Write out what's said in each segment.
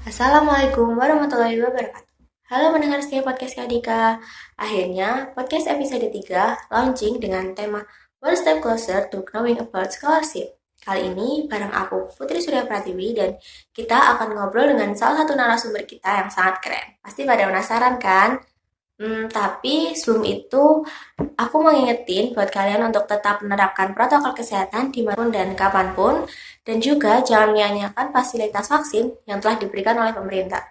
Assalamualaikum warahmatullahi wabarakatuh. Halo pendengar setia podcast Kadika. Akhirnya, podcast episode 3 launching dengan tema One Step Closer to Knowing About Scholarship. Kali ini bareng aku Putri Surya Pratiwi dan kita akan ngobrol dengan salah satu narasumber kita yang sangat keren. Pasti pada penasaran kan? Tapi sebelum itu aku mau ngingetin buat kalian untuk tetap menerapkan protokol kesehatan dimanapun dan kapanpun, dan juga jangan menyia-nyiakan fasilitas vaksin yang telah diberikan oleh pemerintah.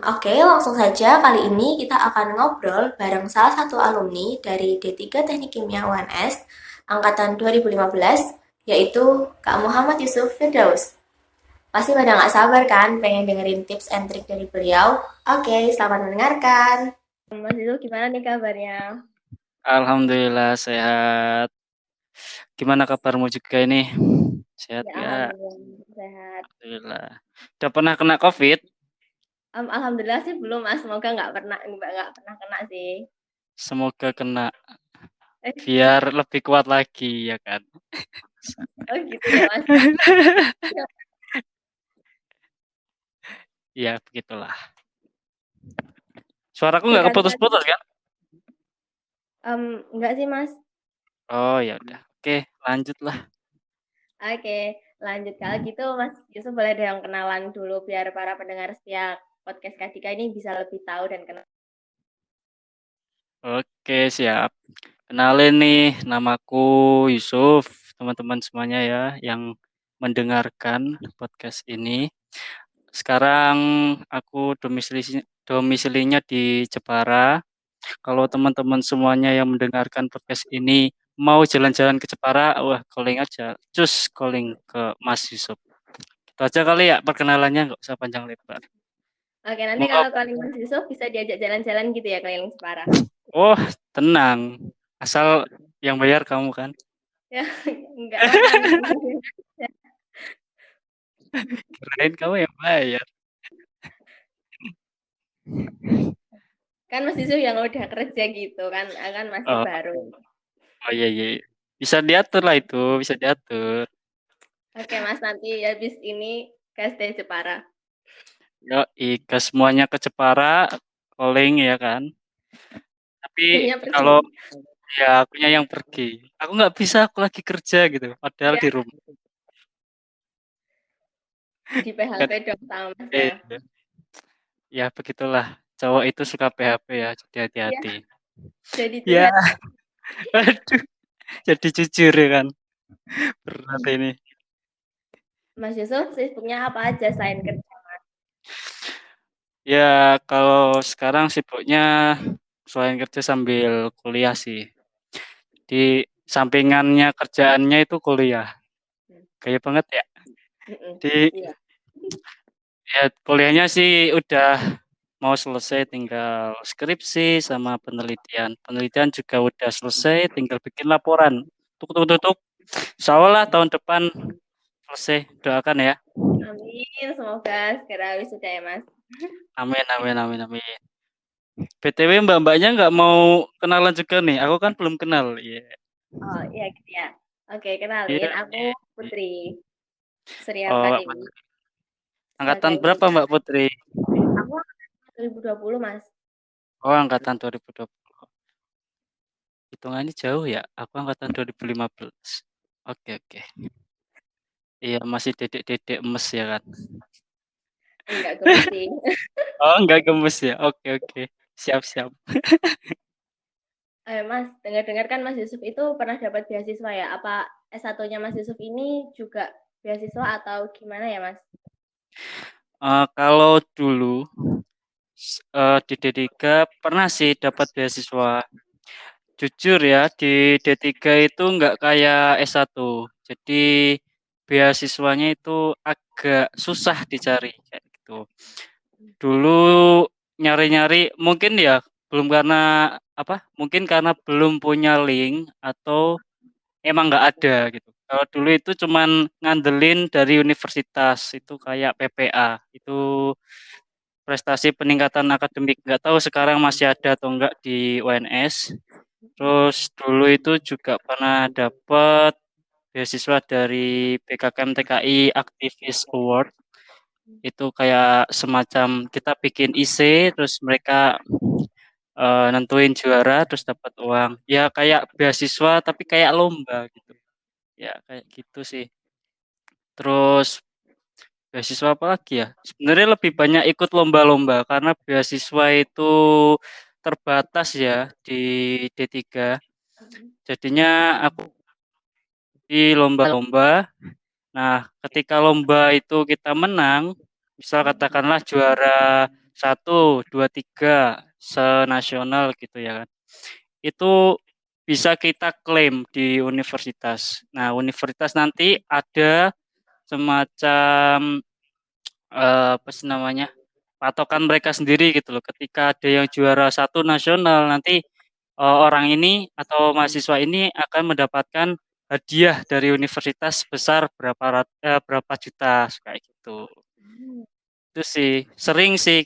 Oke, langsung saja kali ini kita akan ngobrol bareng salah satu alumni dari D3 Teknik Kimia UNS angkatan 2015, yaitu Kak Muhammad Yusuf Firdaus. Pasti pada nggak sabar kan pengen dengerin tips and trik dari beliau? Oke, selamat mendengarkan. Mas Yusuf, gimana nih kabarnya? Alhamdulillah sehat. Gimana kabarmu juga ini? Sehat Ya, ya? alhamdulillah sehat. Alhamdulillah. Udah pernah kena COVID? Alhamdulillah sih belum, Mas. Semoga nggak pernah kena sih. Semoga kena Eh, biar lebih kuat lagi ya kan. oh gitu ya, Mas. Ya, Ya begitulah. Suaraku nggak berkali-kali. keputus-putus kan? Enggak sih, Mas. Oh ya udah. Oke, lanjutlah. Oke, lanjut kalau gitu, Mas Yusuf boleh dong kenalan dulu biar para pendengar setia podcast Kadika ini bisa lebih tahu dan kenal. Oke, siap. Kenalin nih, namaku Yusuf. Teman-teman semuanya ya yang mendengarkan podcast ini. Sekarang aku domisilinya di Jepara. Kalau teman-teman semuanya yang mendengarkan podcast ini mau jalan-jalan ke Jepara, wah calling aja. Cus calling ke Mas Yusuf. Itu aja kali ya perkenalannya, nggak usah panjang lebar. Oke, nanti Mau kalau ngobrol? calling Mas Yusuf bisa diajak jalan-jalan gitu ya keliling Separa. Oh, tenang. Asal yang bayar kamu kan. Ya, enggak lah kan. Kirain kamu yang bayar. Kan Mas Yusuf yang udah kerja gitu kan, akan masih Oh, baru. oh iya, iya. Bisa diatur lah itu, bisa diatur. Oke, Mas, nanti habis ini ke SD Jepara. Yo, ke semuanya ke Jepara, calling ya kan. Tapi Akunya pergi. kalau ya akunya yang pergi, aku nggak bisa, aku lagi kerja gitu. Padahal Ya, di rumah. di PHP Kan, dong sama Masnya. eh, ya begitulah. Cowok itu suka PHP ya, jadi Iya, hati-hati. jadi Ya, curhat. aduh, jadi jujur ya kan. Berat ini. Mas Yusuf sibuknya apa aja selain kerja? Ya, kalau sekarang sibuknya selain kerja sambil kuliah sih. Di sampingannya kerjaannya itu kuliah. Kayak banget ya. Mm-mm. Di Iya. ya kuliahnya sih udah mau selesai, tinggal skripsi sama penelitian. Penelitian juga udah selesai, tinggal bikin laporan. Tuk tuk tuk tuk. Insya Allah tahun depan selesai. Doakan ya. Amin, semoga segera wisuda ya Mas. Amin amin amin amin. BTW mbak-mbaknya nggak mau kenalan juga nih. Aku kan belum kenal. Iya. Oh iya gitu ya. Oke, kenalin Iya. aku Iya. Putri Surya Oh, Mbak Pratiwi Putri. Angkatan sebagai berapa Mbak Putri? aku angkatan 2020 Mas. Oh, angkatan 2020. Hitungannya jauh ya. Aku angkatan 2015. Oke, oke. Iya, masih dedek-dedek emes ya kan. Enggak gemes sih. Oh, enggak gemes ya. Oke, oke. Siap, siap. Mas, dengar-dengar kan Mas Yusuf itu pernah dapat beasiswa ya? Apa S1-nya Mas Yusuf ini juga beasiswa atau gimana ya Mas? Kalau dulu di D3 pernah sih dapat beasiswa. Jujur ya, di D3 itu enggak kayak S1. Jadi beasiswanya itu agak susah dicari kayak gitu. Dulu nyari-nyari mungkin ya belum karena apa? Mungkin karena belum punya link atau emang nggak ada gitu. Kalau dulu itu cuman ngandelin dari universitas itu kayak PPA itu prestasi peningkatan akademik. Nggak tahu sekarang masih ada atau enggak di UNS. Terus dulu itu juga pernah dapat beasiswa dari BKKM TKI Activist Award. Itu kayak semacam kita bikin IC, terus mereka nentuin juara, terus dapat uang. Ya kayak beasiswa, tapi kayak lomba gitu. Ya kayak gitu sih. Terus beasiswa apa lagi ya? Sebenarnya lebih banyak ikut lomba-lomba karena beasiswa itu terbatas ya di D3. Jadinya aku di lomba-lomba. Nah, ketika lomba itu kita menang, misal katakanlah juara 1, 2, 3 senasional gitu ya kan. Itu bisa kita klaim di universitas. Nah, universitas nanti ada semacam apa sih namanya? Patokan mereka sendiri gitu loh. Ketika ada yang juara 1 nasional, nanti orang ini atau mahasiswa ini akan mendapatkan hadiah dari universitas sebesar berapa juta kayak gitu. Itu sih sering sih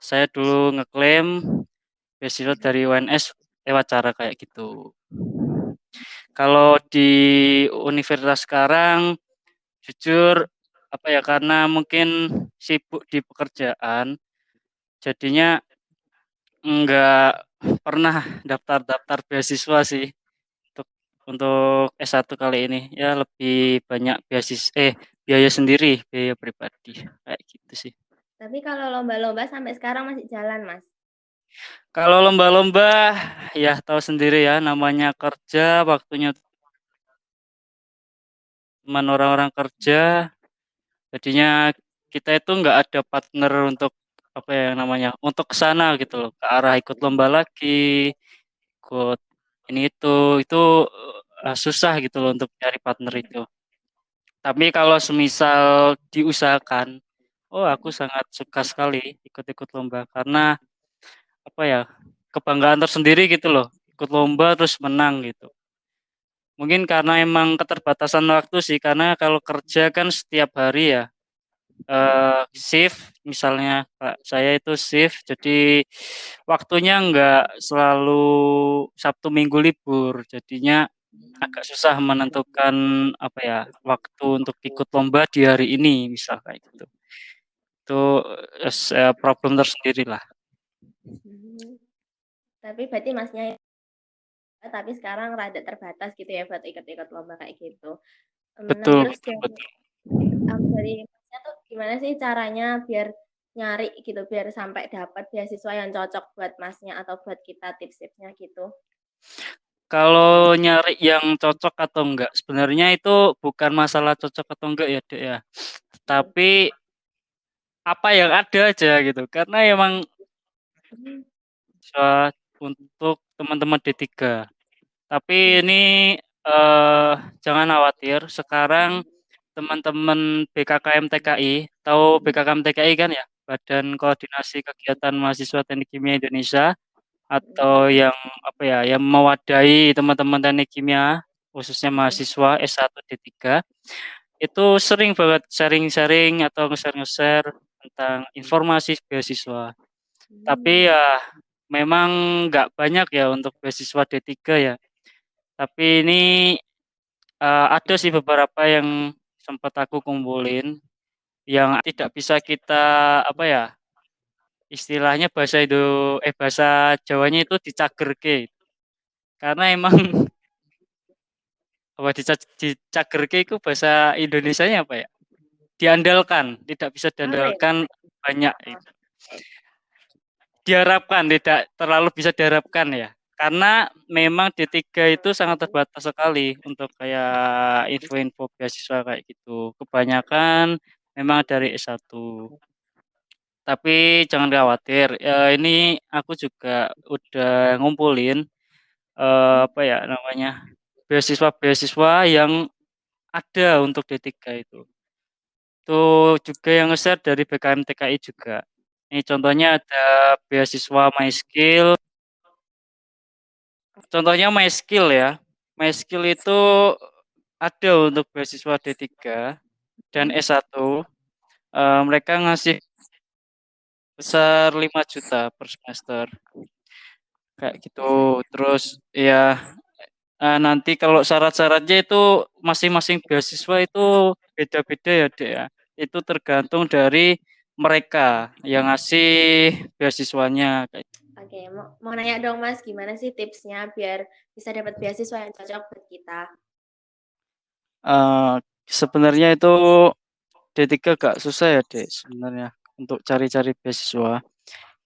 saya dulu ngeklaim beasiswa dari UNS lewat cara kayak gitu. Kalau di universitas sekarang jujur apa ya karena mungkin sibuk di pekerjaan jadinya enggak pernah daftar-daftar beasiswa sih untuk untuk S1 kali ini. Ya lebih banyak biaya sendiri, biaya pribadi kayak gitu sih. Tapi kalau lomba-lomba sampai sekarang masih jalan, Mas. Kalau lomba-lomba ya tahu sendiri ya namanya kerja, waktunya teman orang-orang kerja, jadinya kita itu nggak ada partner untuk apa ya namanya untuk ke sana gitu loh, ke arah ikut lomba lagi, ikut ini itu susah gitu loh untuk cari partner itu. Tapi kalau semisal diusahakan, oh aku sangat suka sekali ikut-ikut lomba karena apa ya kebanggaan tersendiri gitu loh, ikut lomba terus menang gitu. Mungkin karena emang keterbatasan waktu sih, karena kalau kerja kan setiap hari ya shift, misalnya Pak saya itu shift, jadi waktunya nggak selalu Sabtu Minggu libur, jadinya agak susah menentukan apa ya waktu untuk ikut lomba di hari ini misal kayak gitu. Itu problem tersendiri lah. Hmm. Tapi berarti Masnya tapi sekarang rada terbatas gitu ya buat ikut-ikut lomba kayak gitu. Nah, Betul, terus betul, yang betul. dari Masnya tuh gimana sih caranya biar nyari gitu, biar sampai dapat beasiswa yang cocok buat Masnya atau buat kita tips-tipsnya gitu. Kalau nyari yang cocok atau enggak, sebenarnya itu bukan masalah cocok atau enggak ya, Dek ya. Tapi apa yang ada aja gitu. Karena emang Hmm. untuk teman-teman D3. Tapi ini eh jangan khawatir, sekarang teman-teman BKKM TKI, tahu BKKM TKI kan ya? Badan Koordinasi Kegiatan Mahasiswa Teknik Kimia Indonesia, atau yang apa ya, yang mewadahi teman-teman teknik kimia khususnya mahasiswa S1 D3 itu sering banget sharing-sharing atau nge-share tentang informasi beasiswa. Tapi Hmm. ya memang nggak banyak ya untuk beasiswa D3 ya. Tapi ini ada sih beberapa yang sempat aku kumpulin yang tidak bisa kita apa ya istilahnya bahasa Jawanya itu dicagerke karena emang apa dicagerke itu bahasa Indonesianya apa ya? Diandalkan, tidak bisa Apa ya? diandalkan banyak itu. Diharapkan tidak terlalu bisa diharapkan ya. Karena memang D3 itu sangat terbatas sekali untuk kayak info-info beasiswa kayak gitu. Kebanyakan memang dari S1. Tapi jangan khawatir, ini aku juga udah ngumpulin apa ya namanya beasiswa-beasiswa yang ada untuk D3 itu. Itu juga yang nge-share dari BKM TKI juga. Ini contohnya ada beasiswa MySkill. Contohnya MySkill ya. MySkill itu ada untuk beasiswa D3 dan S1. Mereka ngasih besar 5 juta per semester. Kayak gitu. Terus ya nanti kalau syarat-syaratnya itu masing-masing beasiswa itu beda-beda ya, Dek ya. itu tergantung dari mereka yang ngasih beasiswanya. Oke, mau nanya dong Mas, gimana sih tipsnya biar bisa dapat beasiswa yang cocok buat kita? Eh, Sebenarnya itu D3 gak susah ya Dek sebenarnya untuk cari-cari beasiswa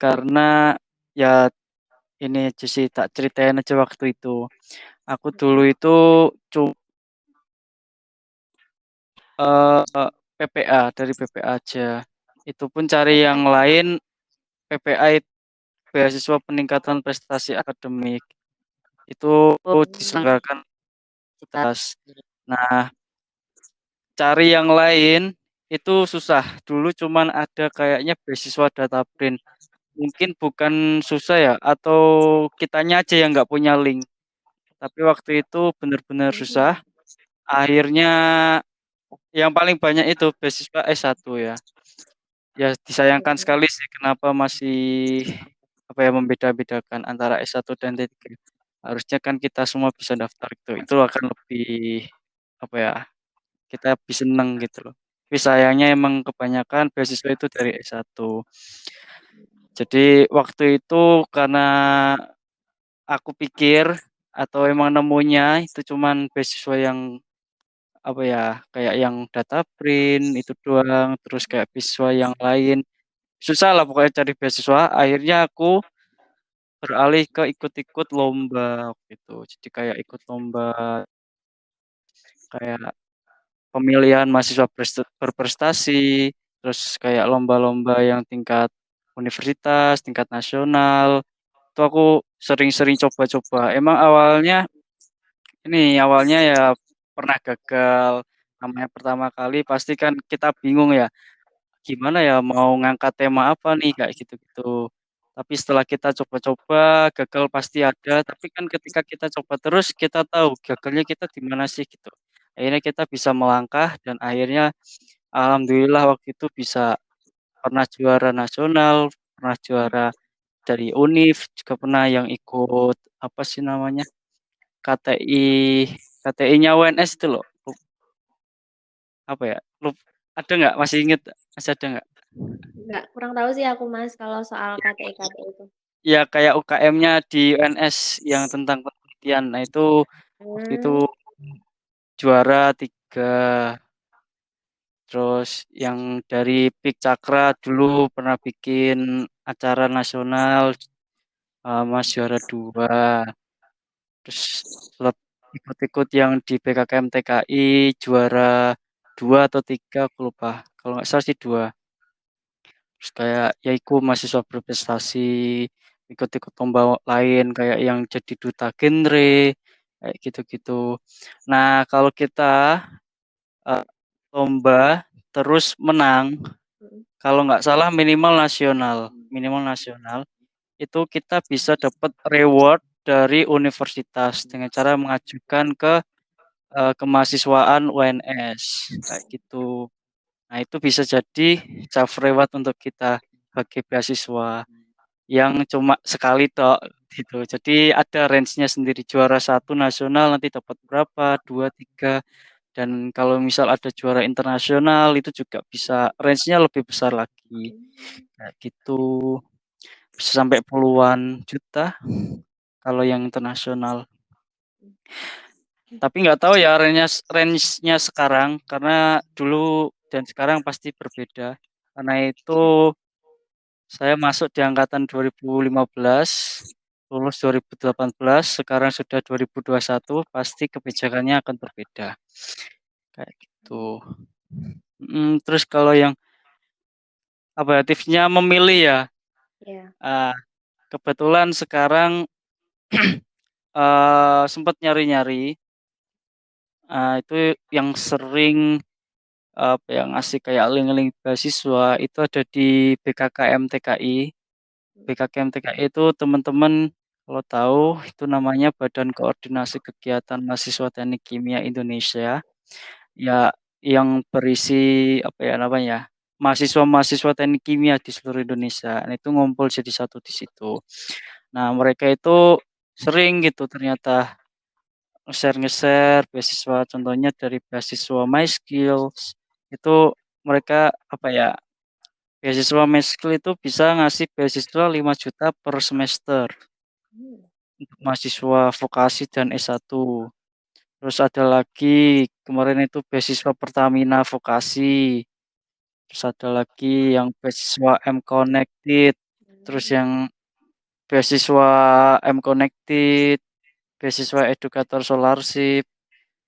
karena ya ini aja sih tak ceritain aja waktu itu. Aku dulu itu cuma PPA dari PPA aja. Itu pun cari PPA yang itu apa? lain PPA itu beasiswa peningkatan prestasi akademik. Itu Hmm, diselenggarakan universitas. Nah, cari yang lain itu susah. Dulu cuman ada kayaknya beasiswa data print. Mungkin bukan susah ya, atau kitanya aja yang nggak punya link. Tapi waktu itu benar-benar susah. hmm, Akhirnya yang paling banyak itu beasiswa S1 ya. Ya disayangkan hmm, sekali sih kenapa masih apa ya membeda-bedakan antara S1 dan D3. Harusnya kan kita semua bisa daftar itu. Itu akan lebih apa ya? Kita lebih seneng gitu loh. Tapi sayangnya emang kebanyakan beasiswa itu dari S1. Jadi waktu itu karena aku pikir atau emang nemunya itu cuman beasiswa yang apa ya kayak yang data print itu doang terus kayak beasiswa yang lain susah lah pokoknya cari beasiswa akhirnya aku beralih ke ikut-ikut lomba gitu jadi kayak ikut lomba kayak pemilihan mahasiswa berprestasi terus kayak lomba-lomba yang tingkat universitas tingkat nasional itu aku sering-sering coba-coba emang awalnya ya pernah gagal namanya pertama kali pasti kan kita bingung ya gimana ya mau ngangkat tema apa nih kayak gitu-gitu. Tapi setelah kita coba-coba gagal pasti ada. Tapi kan ketika kita coba terus kita tahu gagalnya kita di mana sih gitu. Akhirnya kita bisa melangkah dan akhirnya alhamdulillah waktu itu bisa pernah juara nasional, pernah juara dari UNIF, juga pernah yang ikut apa sih namanya KTI KTI-nya UNS itu loh. Apa ya? Ada nggak? Masih inget? Masih ada nggak? nggak, kurang tahu sih aku Mas kalau soal KTI itu. Ya kayak UKM-nya di UNS yang tentang penelitian. Nah itu waktu itu Hmm, juara 3. Terus yang dari Pik Cakra dulu pernah bikin acara nasional Mas juara 2. Terus ikut-ikut yang di BKKM TKI juara 2 atau 3 aku lupa. Kalau nggak salah sih 2. Terus kayak ya ikut mahasiswa berprestasi, ikut-ikut lomba lain kayak yang jadi duta genre, kayak gitu-gitu. Nah, kalau kita eh, lomba terus menang, hmm, kalau nggak salah minimal nasional, itu kita bisa dapat reward dari universitas dengan cara mengajukan ke kemahasiswaan UNS, kayak gitu. Nah, itu bisa jadi self reward untuk kita bagi beasiswa yang cuma sekali tok gitu. Jadi ada range-nya sendiri juara satu nasional nanti dapat berapa, dua, tiga. Dan kalau misal ada juara internasional itu juga bisa range-nya lebih besar lagi. Kayak gitu bisa sampai puluhan juta kalau yang internasional. Tapi nggak tahu ya range-nya sekarang karena dulu dan sekarang pasti berbeda. Karena itu saya masuk di angkatan 2015, lulus 2018, sekarang sudah 2021, pasti kebijakannya akan berbeda. Kayak gitu. Terus kalau yang apa ya, tipsnya memilih ya. ya. Ah, kebetulan sekarang sempat nyari-nyari. Itu yang sering apa yang ngasih kayak link-link beasiswa itu ada di BKKM TKI. BKKM TKI itu teman-teman kalau tahu itu namanya Badan Koordinasi Kegiatan Mahasiswa Teknik Kimia Indonesia. Ya yang berisi apa ya namanya? Mahasiswa-mahasiswa teknik kimia di seluruh Indonesia. Nah, itu ngumpul jadi satu di situ. Nah, mereka itu sering gitu ternyata nge-share beasiswa contohnya dari beasiswa My Skills itu mereka apa ya, beasiswa Meskil itu bisa ngasih beasiswa 5 juta per semester Hmm. untuk mahasiswa vokasi dan S1. Terus ada lagi kemarin itu beasiswa Pertamina vokasi. Terus ada lagi yang beasiswa M Connected. Terus Hmm. yang beasiswa M Connected, beasiswa edukator scholarship.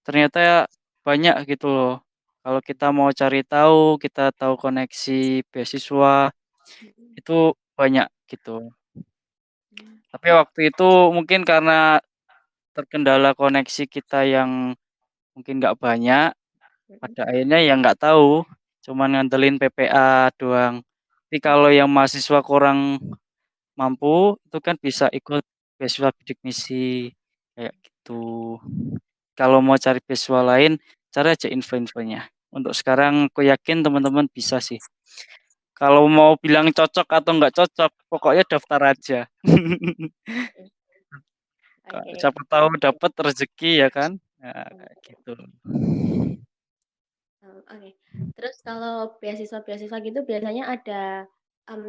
Ternyata ya banyak gitu loh. Kalau kita mau cari tahu, kita tahu koneksi beasiswa Hmm. itu banyak gitu. Hmm. Tapi waktu itu mungkin karena terkendala koneksi kita yang mungkin nggak banyak, Hmm. pada akhirnya ya nggak tahu, cuman ngandelin PPA doang. Tapi kalau yang mahasiswa kurang mampu, itu kan bisa ikut beasiswa bidik misi kayak gitu. Kalau mau cari beasiswa lain, cari aja info-infonya. Untuk sekarang aku yakin teman-teman bisa sih. Kalau mau bilang cocok atau nggak cocok, pokoknya daftar aja. Hmm. Oke. Siapa tahu dapat rezeki ya kan? Nah, kayak Hmm. gitu. Oke. Terus kalau beasiswa-beasiswa gitu biasanya ada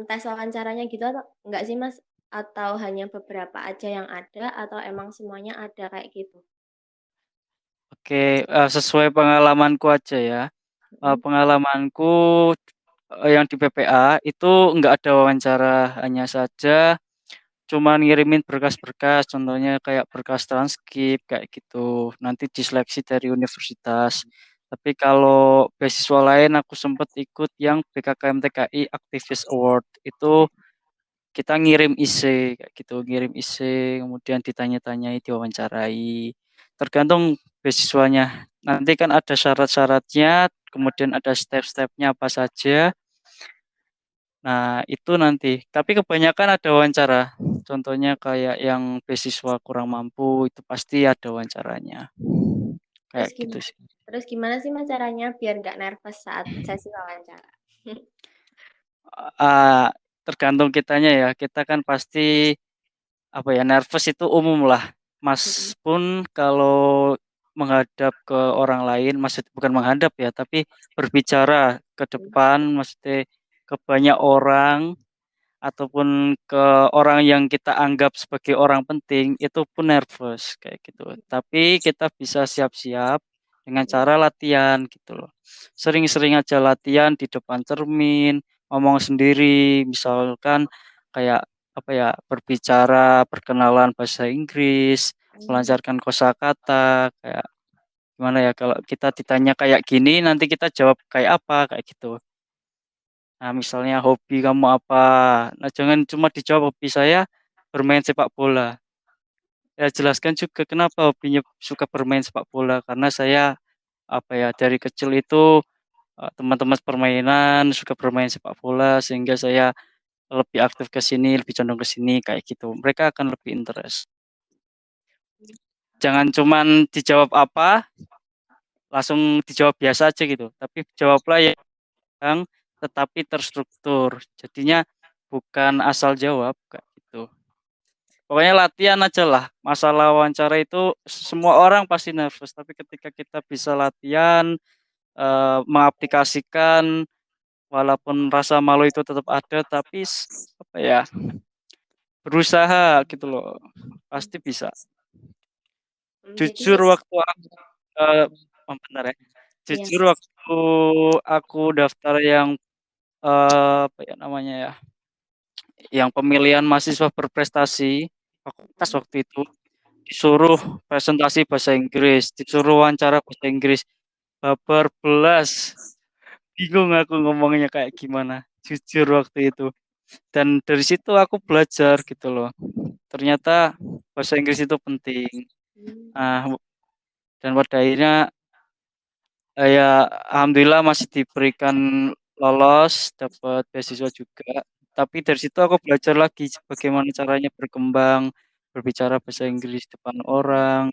tes wawancaranya gitu atau enggak sih Mas? Atau hanya beberapa aja yang ada atau emang semuanya ada kayak gitu? Oke, sesuai pengalamanku aja ya. Hmm. Pengalamanku yang di PPA itu nggak ada wawancara, hanya saja cuman ngirimin berkas-berkas, contohnya kayak berkas transkrip kayak gitu. Nanti diseleksi dari universitas. Tapi kalau beasiswa lain aku sempat ikut yang BKKM TKI Activist Award. Itu kita ngirim IC kayak gitu, ngirim IC kemudian ditanya-tanyai, diwawancarai. Tergantung beasiswanya. Nanti kan ada syarat-syaratnya, kemudian ada step-stepnya apa saja. Nah, itu nanti. Tapi kebanyakan ada wawancara. Contohnya kayak yang beasiswa kurang mampu, itu pasti ada wawancaranya. Terus Kayak gitu gimana? sih. Terus gimana sih Mas caranya biar nggak nervous saat sesi wawancara? Ah, tergantung kitanya ya. Kita kan pasti apa ya, nervous itu umum lah. Mas Mm-mm. pun kalau menghadap ke orang lain, maksud bukan menghadap ya, tapi berbicara ke depan, maksudnya ke banyak orang ataupun ke orang yang kita anggap sebagai orang penting itu pun nervous kayak gitu. Tapi kita bisa siap-siap dengan cara latihan gitu loh. Sering-sering aja latihan di depan cermin, ngomong sendiri, misalkan kayak apa ya, berbicara, perkenalan bahasa Inggris, Mm. melancarkan kosakata, kayak gimana ya kalau kita ditanya kayak gini nanti kita jawab kayak apa kayak gitu. Nah, misalnya hobi kamu apa? Nah, jangan cuma dijawab hobi saya bermain sepak bola. Ya, jelaskan juga kenapa hobinya suka bermain sepak bola. Karena saya apa ya, dari kecil itu teman-teman permainan suka bermain sepak bola sehingga saya lebih aktif ke sini, lebih condong ke sini kayak gitu. Mereka akan lebih interest. Jangan cuman dijawab apa, langsung dijawab biasa aja gitu. Tapi jawablah yang tetapi terstruktur. Jadinya bukan asal jawab kayak gitu. Pokoknya latihan aja lah. Masalah wawancara itu semua orang pasti nervous, tapi ketika kita bisa latihan, mengaplikasikan, walaupun rasa malu itu tetap ada, tapi apa ya, berusaha gitu loh, pasti bisa. Jadi Jujur waktu aku, eh, bentar ya. iya. Jujur waktu aku daftar yang apa ya namanya ya, yang pemilihan mahasiswa berprestasi, fakultas waktu itu disuruh presentasi bahasa Inggris, disuruh wawancara bahasa Inggris, babar belas, bingung aku ngomongnya kayak gimana, jujur waktu itu. Dan dari situ aku belajar gitu loh. Ternyata bahasa Inggris itu penting. Nah, dan pada akhirnya ya alhamdulillah masih diberikan lolos, dapat beasiswa juga. Tapi dari situ aku belajar lagi bagaimana caranya berkembang, berbicara bahasa Inggris depan orang,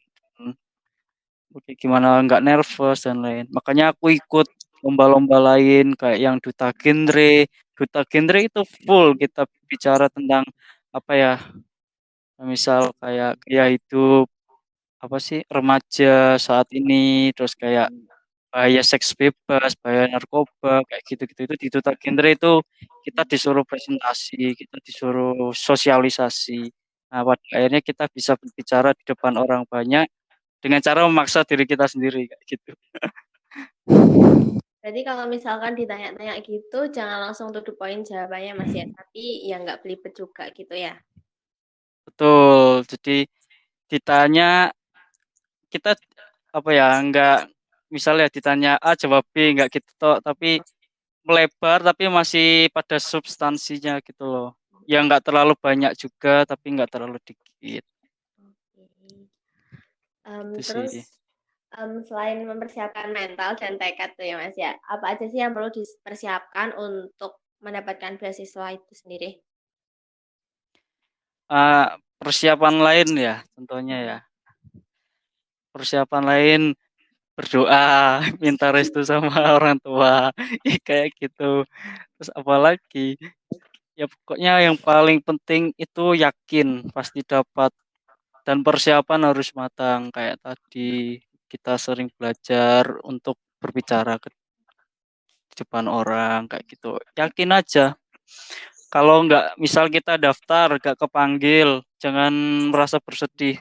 oke, gimana nggak nervous dan lain. Makanya aku ikut lomba-lomba lain kayak yang duta genre. Duta genre itu full kita bicara tentang apa ya, misal kayak gaya hidup apa sih remaja saat ini, terus kayak bahaya seks bebas, bahaya narkoba, kayak gitu-gitu itu di duta genre itu kita disuruh presentasi, kita disuruh sosialisasi. Nah, pada akhirnya kita bisa berbicara di depan orang banyak dengan cara memaksa diri kita sendiri kayak gitu. Berarti kalau misalkan ditanya-tanya gitu, jangan langsung to the point jawabannya Mas ya, tapi ya nggak belibet juga gitu ya. Betul. Jadi ditanya kita apa ya, enggak misalnya ditanya A jawab B enggak gitu toh, tapi melebar tapi masih pada substansinya gitu loh. Ya enggak terlalu banyak juga tapi enggak terlalu dikit. Oke. Itu sih. Terus selain mempersiapkan mental dan tekad tuh ya Mas ya, apa aja sih yang perlu dipersiapkan untuk mendapatkan beasiswa itu sendiri? Persiapan lain ya contohnya ya. Persiapan lain berdoa, minta restu sama orang tua, ya kayak gitu. Terus apalagi? Ya pokoknya yang paling penting itu yakin pasti dapat dan persiapan harus matang kayak tadi kita sering belajar untuk berbicara ke depan orang kayak gitu. Yakin aja. Kalau nggak misal kita daftar nggak kepanggil, jangan merasa bersedih.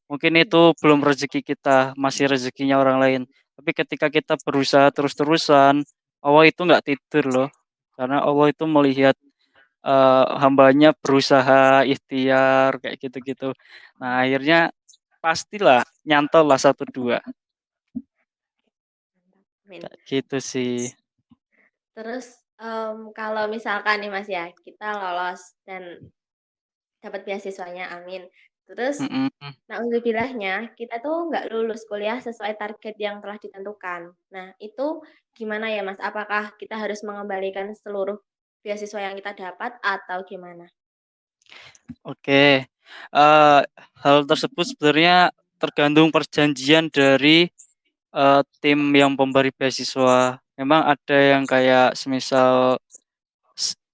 Mungkin itu belum rezeki kita, masih rezekinya orang lain. Tapi ketika kita berusaha terus-terusan, Allah itu nggak tidur loh. Karena Allah itu melihat hambanya berusaha ikhtiar kayak gitu-gitu. Nah, akhirnya pastilah nyantol lah satu dua Amin. kayak gitu sih. Terus kalau misalkan nih Mas ya, kita lolos dan dapat beasiswanya, amin. Terus Mm-mm. naudzubillah kita tuh nggak lulus kuliah sesuai target yang telah ditentukan. Nah, itu gimana ya Mas? Apakah kita harus mengembalikan seluruh beasiswa yang kita dapat atau gimana? Oke. Eh, Hal tersebut sebenarnya tergantung perjanjian dari tim yang pemberi beasiswa. Memang ada yang kayak semisal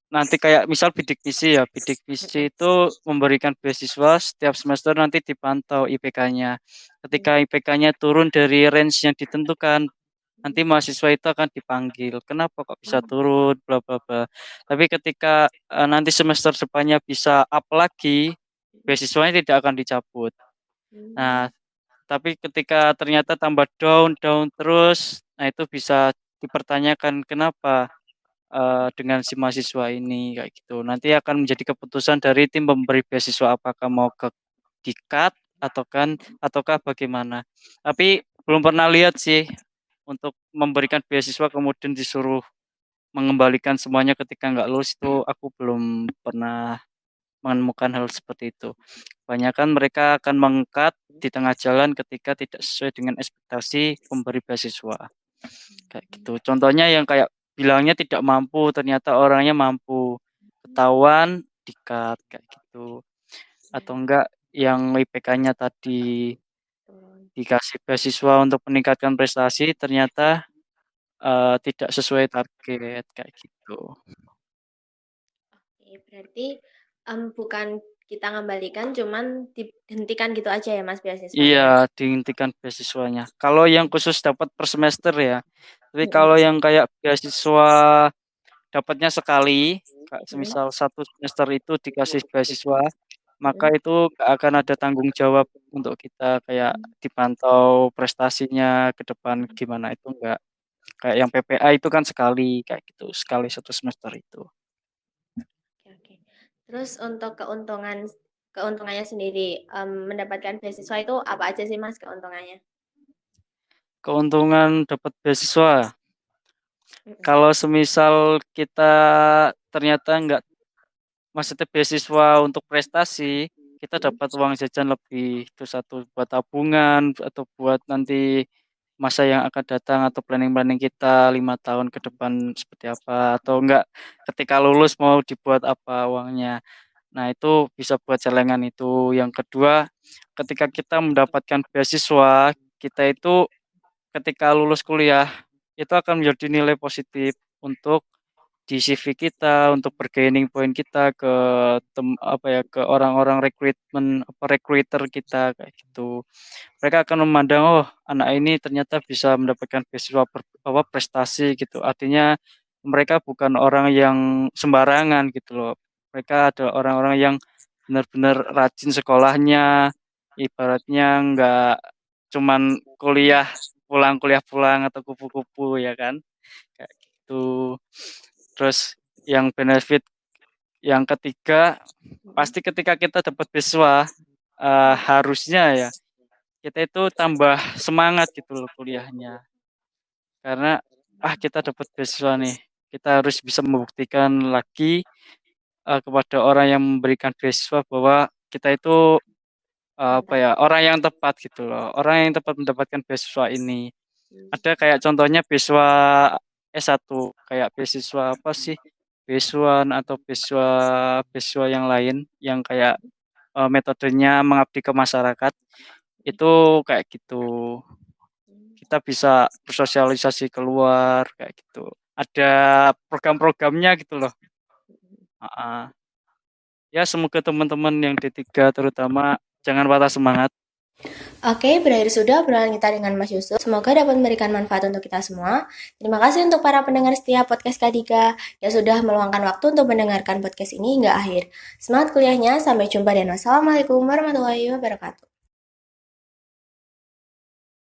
nanti kayak misal bidik misi ya, bidik misi itu memberikan beasiswa setiap semester nanti dipantau IPK-nya. Ketika IPK-nya turun dari range yang ditentukan, nanti mahasiswa itu akan dipanggil. Kenapa kok bisa turun, bla bla bla. Tapi ketika nanti semester depannya bisa up lagi, beasiswanya tidak akan dicabut. Nah, tapi ketika ternyata tambah down, down terus, nah itu bisa dipertanyakan kenapa dengan si mahasiswa ini kayak gitu. Nanti akan menjadi keputusan dari tim pemberi beasiswa apakah mau ke dikat ataukah bagaimana. Tapi belum pernah lihat sih untuk memberikan beasiswa kemudian disuruh mengembalikan semuanya ketika nggak lulus itu aku belum pernah menemukan hal seperti itu. Kebanyakan mereka akan mengkat di tengah jalan ketika tidak sesuai dengan ekspektasi pemberi beasiswa. Kayak gitu. Contohnya yang kayak bilangnya tidak mampu, ternyata orangnya mampu. Ketahuan dikat kayak gitu. Atau enggak yang IPK-nya tadi dikasih beasiswa untuk meningkatkan prestasi, ternyata tidak sesuai target kayak gitu. Oke, berarti bukan kita ngembalikan, cuman dihentikan gitu aja ya Mas Iya, beasiswanya. dihentikan beasiswanya. Kalau yang khusus dapat per semester ya. Tapi kalau Mm-mm. yang kayak beasiswa dapatnya sekali, Mm-mm. semisal satu semester itu dikasih beasiswa, maka Mm-mm. itu gak akan ada tanggung jawab untuk kita kayak dipantau prestasinya ke depan gimana itu enggak. Kayak yang PPA itu kan sekali kayak gitu, sekali satu semester itu. Oke, oke. Terus untuk keuntungannya sendiri, mendapatkan beasiswa itu apa aja sih Mas keuntungannya? Keuntungan dapat beasiswa. Mm-mm. Kalau semisal kita ternyata enggak maksudnya beasiswa untuk prestasi, kita Mm-mm. dapat uang jajan lebih. Itu satu buat tabungan atau buat nanti masa yang akan datang atau planning-planning kita 5 tahun ke depan seperti apa atau enggak ketika lulus mau dibuat apa uangnya. Nah, itu bisa buat celengan itu. Yang kedua, ketika kita mendapatkan beasiswa, kita itu ketika lulus kuliah itu akan menjadi nilai positif untuk di CV kita, untuk bergaining point kita ke ke orang-orang recruiter kita kayak gitu. Mereka akan memandang, oh anak ini ternyata bisa mendapatkan beasiswa prestasi gitu. Artinya mereka bukan orang yang sembarangan gitu loh. Mereka adalah orang-orang yang benar-benar rajin sekolahnya, ibaratnya nggak cuman kuliah pulang atau kupu-kupu ya kan, kayak gitu. Terus yang benefit yang ketiga, pasti ketika kita dapat beasiswa, harusnya ya kita itu tambah semangat gitu loh kuliahnya. Karena kita dapat beasiswa nih, kita harus bisa membuktikan lagi kepada orang yang memberikan beasiswa bahwa kita itu orang yang tepat gitu loh, orang yang tepat mendapatkan beasiswa ini. Ada kayak contohnya beasiswa S1, kayak beasiswa apa sih? Beasiswa atau beasiswa beasiswa yang lain yang kayak metodenya mengabdi ke masyarakat. Itu kayak gitu. Kita bisa bersosialisasi keluar kayak gitu. Ada program-programnya gitu loh. Heeh. Ya semoga teman-teman yang D3 terutama jangan patah semangat. Oke, berakhir sudah obrolan kita dengan Mas Yusuf. Semoga dapat memberikan manfaat untuk kita semua. Terima kasih untuk para pendengar setia podcast Kadika yang sudah meluangkan waktu untuk mendengarkan podcast ini hingga akhir. Semangat kuliahnya, sampai jumpa dan wassalamualaikum warahmatullahi wabarakatuh.